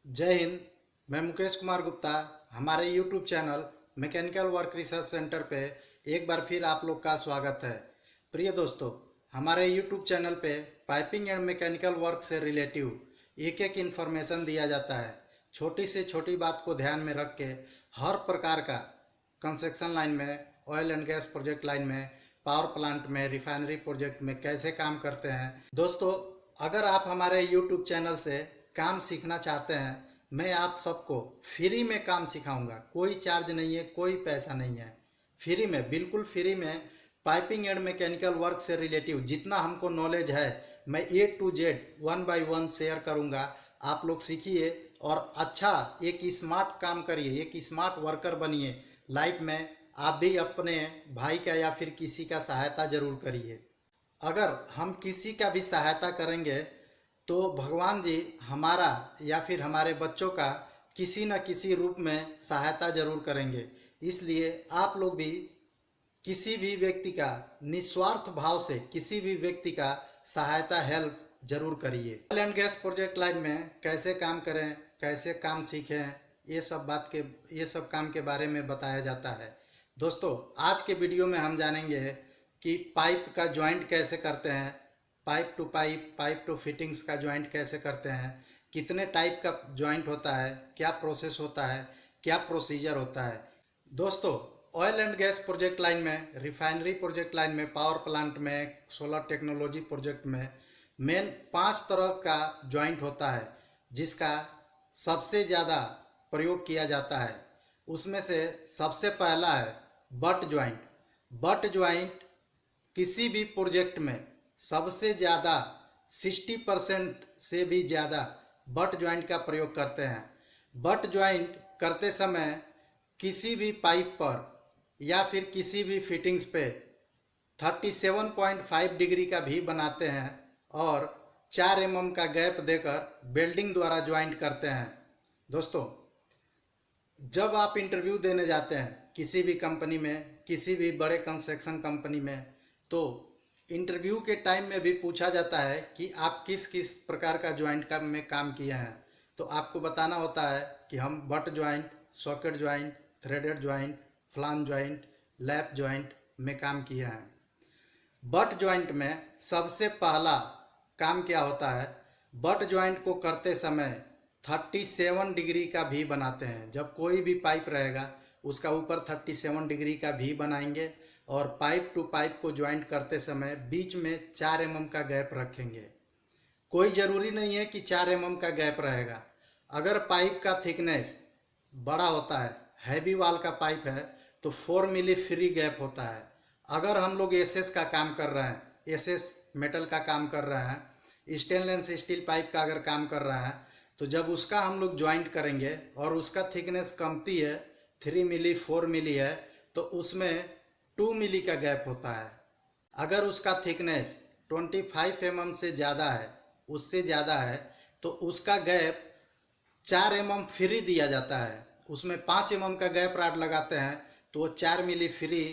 जय हिंद। मैं मुकेश कुमार गुप्ता। हमारे YouTube channel mechanical work research centre पे एक बार फिर आप लोग का स्वागत है। प्रिय दोस्तों, हमारे यूट्यूब चैनल पे पाइपिंग एंड मैकेनिकल वर्क से रिलेटिव एक एक इन्फॉर्मेशन दिया जाता है। छोटी से छोटी बात को ध्यान में रख के हर प्रकार का कंस्ट्रक्शन लाइन में, oil and gas project line में, पावर प्लांट में, रिफाइनरी प्रोजेक्ट में कैसे काम करते हैं। दोस्तों, अगर आप हमारे यूट्यूब चैनल से काम सीखना चाहते हैं, मैं आप सबको फ्री में काम सिखाऊंगा। कोई चार्ज नहीं है, कोई पैसा नहीं है। फ्री में, बिल्कुल फ्री में पाइपिंग एंड मैकेनिकल वर्क से रिलेटिव जितना हमको नॉलेज है मैं A to Z 1 by 1 share करूंगा। आप लोग सीखिए और अच्छा एक स्मार्ट काम करिए, एक स्मार्ट वर्कर बनिए। लाइफ में आप भी अपने भाई का या फिर किसी का सहायता जरूर करिए। अगर हम किसी का भी सहायता करेंगे तो भगवान जी हमारा या फिर हमारे बच्चों का किसी न किसी रूप में सहायता जरूर करेंगे। इसलिए आप लोग भी किसी भी व्यक्ति का निस्वार्थ भाव से किसी भी व्यक्ति का सहायता, हेल्प जरूर करिए। Oil and gas project line में कैसे काम करें, कैसे काम सीखें, ये सब काम के बारे में बताया जाता है। दोस्तों, आज के वीडियो में हम जानेंगे कि पाइप का ज्वाइंट कैसे करते हैं, पाइप टू फिटिंग्स का ज्वाइंट कैसे करते हैं, कितने टाइप का ज्वाइंट होता है, क्या प्रोसेस होता है, क्या प्रोसीजर होता है। दोस्तों, oil and gas project line में, रिफाइनरी प्रोजेक्ट लाइन में, पावर प्लांट में, सोलर टेक्नोलॉजी प्रोजेक्ट में मेन 5 तरह का ज्वाइंट होता है जिसका सबसे ज़्यादा प्रयोग किया जाता है। उसमें से सबसे पहला है बट ज्वाइंट। बट ज्वाइंट किसी भी प्रोजेक्ट में सबसे ज़्यादा 60% से भी ज़्यादा बट ज्वाइंट का प्रयोग करते हैं। बट ज्वाइंट करते समय किसी भी पाइप पर या फिर किसी भी फिटिंग्स पे 37.5 डिग्री का भी बनाते हैं और 4 mm का गैप देकर वेल्डिंग द्वारा ज्वाइंट करते हैं। दोस्तों, जब आप इंटरव्यू देने जाते हैं किसी भी कंपनी में, किसी भी बड़े कंस्ट्रक्शन कंपनी में, तो इंटरव्यू के टाइम में भी पूछा जाता है कि आप किस किस प्रकार का ज्वाइंट का में काम किए हैं। तो आपको बताना होता है कि हम but joint, socket joint, threaded joint, flange joint, lap joint में काम किए हैं। बट ज्वाइंट में सबसे पहला काम क्या होता है, बट ज्वाइंट को करते समय 37 डिग्री का भी बनाते हैं। जब कोई भी पाइप रहेगा उसका ऊपर 37 डिग्री का भी बनाएंगे और पाइप टू पाइप को ज्वाइंट करते समय बीच में 4 mm का गैप रखेंगे। कोई ज़रूरी नहीं है कि 4 mm का गैप रहेगा। अगर पाइप का थिकनेस बड़ा होता है, हैवी वाल का पाइप है, तो 4 मिली फ्री गैप होता है। अगर हम लोग एसएस का काम कर रहे हैं, एसएस मेटल का काम कर रहे हैं, स्टेनलेस स्टील पाइप का अगर काम कर रहे हैं, तो जब उसका हम लोग ज्वाइंट करेंगे और उसका थिकनेस कमती है, 3 मिली 4 मिली है, तो उसमें 2 मिली का गैप होता है। अगर उसका थिकनेस 25 mm से ज़्यादा है, उससे ज़्यादा है, तो उसका गैप 4 mm फ्री दिया जाता है। उसमें 5 mm का गैप राड लगाते हैं तो वो 4 मिली फ्री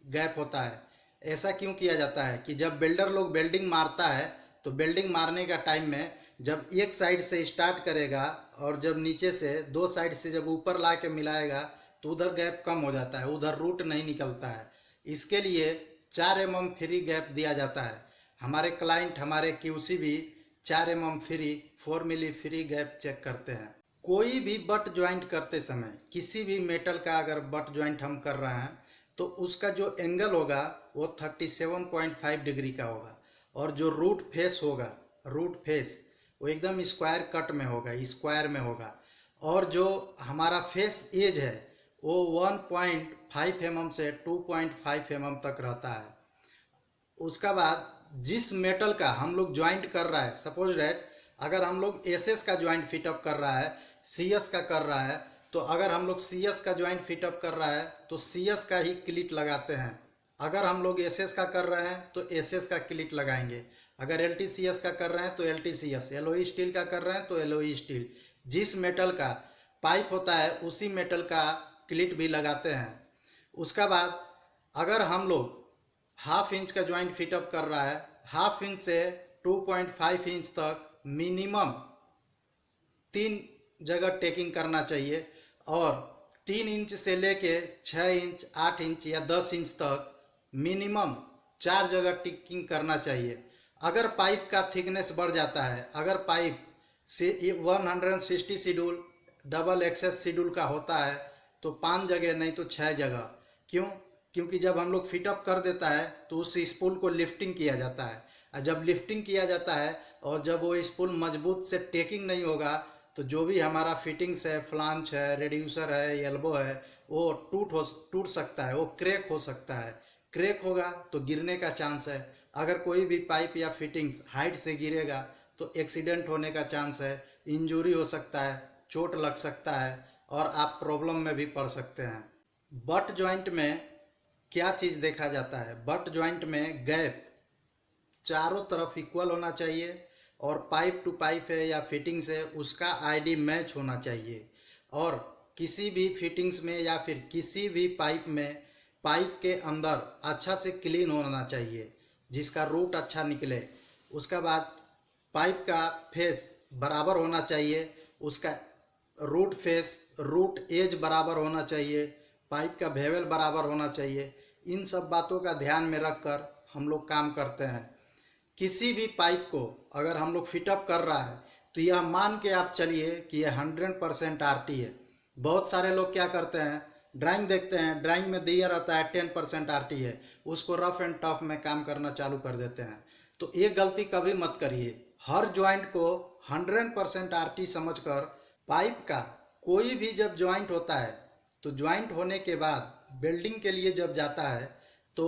गैप होता है। ऐसा क्यों किया जाता है कि जब बिल्डर लोग वेल्डिंग मारता है तो वेल्डिंग मारने का टाइम में जब एक साइड से स्टार्ट करेगा और जब नीचे से 2 साइड से जब ऊपर ला के मिलाएगा तो उधर गैप कम हो जाता है, उधर रूट नहीं निकलता है। इसके लिए 4 mm फ्री गैप दिया जाता है। हमारे क्लाइंट, हमारे क्यूसी भी 4 mm फ्री, 4 मिली फ्री गैप चेक करते हैं। कोई भी बट ज्वाइंट करते समय, किसी भी मेटल का अगर बट ज्वाइंट हम कर रहे हैं तो उसका जो एंगल होगा वो 37.5 डिग्री का होगा और जो रूट फेस होगा, रूट फेस वो एकदम स्क्वायर कट में होगा, स्क्वायर में होगा। और जो हमारा फेस एज है वो 1.5 mm से 2.5 mm तक रहता है। उसका बाद जिस मेटल का हम लोग ज्वाइंट कर रहा है, सपोज दैट अगर हम लोग एसएस का ज्वाइंट फिटअप कर रहा है, सीएस का कर रहा है, तो अगर हम लोग सीएस का ज्वाइंट फिटअप कर रहा है तो सीएस का ही क्लिट लगाते हैं। अगर हम लोग एसएस का कर रहे हैं तो एसएस का क्लिट लगाएंगे। अगर एलटीसीएस का कर रहे हैं तो एलटीसीएस, एलओई स्टील का कर रहे हैं तो एलओई स्टील। जिस मेटल का पाइप होता है उसी मेटल का क्लिट भी लगाते हैं। उसका बाद अगर हम लोग 1/2 इंच का ज्वाइंट फिटअप कर रहा है, 1/2 इंच से 2.5 इंच तक मिनिमम 3 जगह टेकिंग करना चाहिए और 3 इंच से लेके 6 इंच, 8 इंच या 10 इंच तक मिनिमम 4 जगह टेकिंग करना चाहिए। अगर पाइप का थिकनेस बढ़ जाता है, अगर पाइप से 160 शेड्यूल डबल एक्सेस शेड्यूल का होता है तो 5 जगह नहीं तो 6 जगह। क्यों? क्योंकि जब हम लोग फिटअप कर देता है तो उस स्पूल को लिफ्टिंग किया जाता है, और जब लिफ्टिंग किया जाता है और जब वो स्पूल मजबूत से टेकिंग नहीं होगा तो जो भी हमारा फिटिंग्स है, फ्लांच है, रेड्यूसर है, एल्बो है, वो टूट सकता है, वो क्रैक हो सकता है। क्रैक होगा तो गिरने का चांस है। अगर कोई भी पाइप या फिटिंग्स हाइट से गिरेगा तो एक्सीडेंट होने का चांस है, इंजरी हो सकता है, चोट लग सकता है और आप प्रॉब्लम में भी पड़ सकते हैं। बट जॉइंट में क्या चीज़ देखा जाता है? बट जॉइंट में गैप चारों तरफ इक्वल होना चाहिए और पाइप टू पाइप है या फिटिंग्स है उसका आईडी मैच होना चाहिए। और किसी भी फिटिंग्स में या फिर किसी भी पाइप में पाइप के अंदर अच्छा से क्लीन होना चाहिए जिसका रूट अच्छा निकले। उसका बाद पाइप का फेस बराबर होना चाहिए, उसका रूट फेस, रूट एज बराबर होना चाहिए, पाइप का बेवल बराबर होना चाहिए। इन सब बातों का ध्यान में रखकर हम लोग काम करते हैं। किसी भी पाइप को अगर हम लोग फिटअप कर रहा है तो यह मान के आप चलिए कि यह 100% आरटी है। बहुत सारे लोग क्या करते हैं, ड्राइंग देखते हैं, ड्राइंग में दिया रहता है 10% आरटी है, उसको रफ एंड टफ में काम करना चालू कर देते हैं। तो ये गलती कभी मत करिए। हर ज्वाइंट को 100% आरटी समझकर पाइप का कोई भी जब ज्वाइंट होता है तो ज्वाइंट होने के बाद वेल्डिंग के लिए जब जाता है तो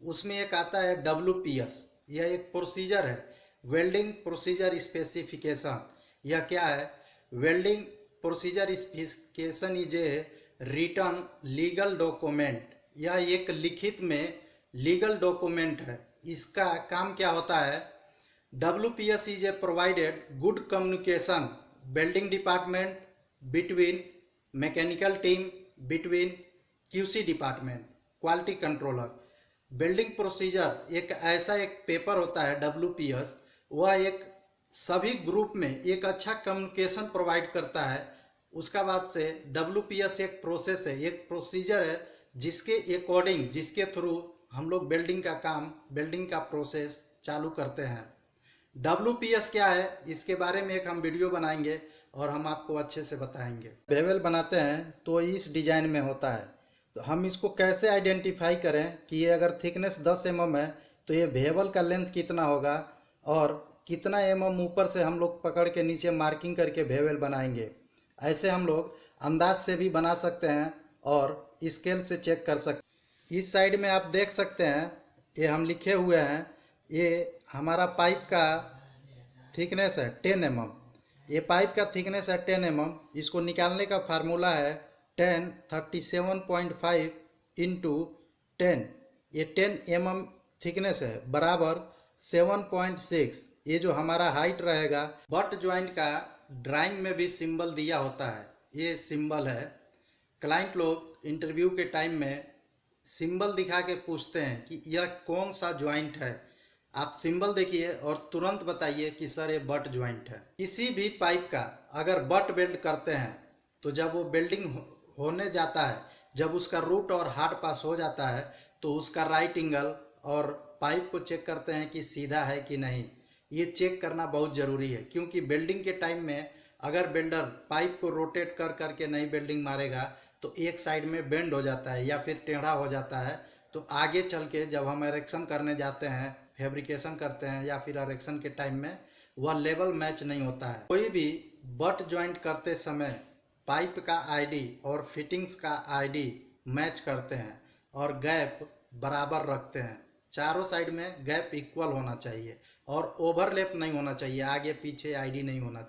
उसमें एक आता है WPS। यह एक प्रोसीजर है, वेल्डिंग प्रोसीजर स्पेसिफिकेशन। यह क्या है? Welding procedure specification is a written legal document. यह एक लिखित में लीगल डॉक्यूमेंट है। इसका काम क्या होता है? WPS is a provided good communication building department between mechanical team between QC department quality controller। Building procedure एक ऐसा एक पेपर होता है WPS, वह एक सभी ग्रुप में एक अच्छा कम्युनिकेशन प्रोवाइड करता है। उसका बाद से WPS एक प्रोसेस है, एक प्रोसीजर है जिसके अकॉर्डिंग, जिसके थ्रू हम लोग बिल्डिंग का काम, बिल्डिंग का प्रोसेस चालू करते हैं। WPS क्या है इसके बारे में एक हम वीडियो बनाएंगे और हम आपको अच्छे से बताएंगे। बेवल बनाते हैं तो इस डिजाइन में होता है, तो हम इसको कैसे आइडेंटिफाई करें कि ये अगर थिकनेस 10 mm है तो ये बेवल का लेंथ कितना होगा और कितना mm ऊपर से हम लोग पकड़ के नीचे मार्किंग करके बेवल बनाएंगे। ऐसे हम लोग अंदाज से भी बना सकते हैं और स्केल से चेक कर सकते हैं। इस साइड में आप देख सकते हैं, ये हम लिखे हुए हैं, ये हमारा पाइप का थिकनेस है 10 mm। ये पाइप का थिकनेस है 10 mm। इसको निकालने का फार्मूला है 37.5 इंटू 10। ये 10 mm थिकनेस है बराबर 7.6। ये जो हमारा हाइट रहेगा, बट ज्वाइंट का ड्राइंग में भी सिंबल दिया होता है। ये सिंबल है, क्लाइंट लोग इंटरव्यू के टाइम में सिंबल दिखा के पूछते हैं कि यह कौन सा ज्वाइंट है। आप सिंबल देखिए और तुरंत बताइए कि सर ये बट ज्वाइंट है। किसी भी पाइप का अगर बट वेल्ड करते हैं तो जब वो वेल्डिंग होने जाता है, जब उसका रूट और हार्ड पास हो जाता है तो उसका राइट एंगल और पाइप को चेक करते हैं कि सीधा है कि नहीं। ये चेक करना बहुत ज़रूरी है क्योंकि वेल्डिंग के टाइम में अगर वेल्डर पाइप को रोटेट कर करके नहीं वेल्डिंग मारेगा तो एक साइड में बेंड हो जाता है या फिर टेढ़ा हो जाता है। तो आगे चल के जब हम इरेक्शन करने जाते हैं, फैब्रिकेशन करते हैं या फिर इरेक्शन के टाइम में वह लेवल मैच नहीं होता है। कोई भी बट ज्वाइंट करते समय पाइप का आईडी और फिटिंग्स का आईडी मैच करते हैं और गैप बराबर रखते हैं। चारों साइड में गैप इक्वल होना चाहिए और ओवरलैप नहीं होना चाहिए, आगे पीछे आईडी नहीं होना चाहिए।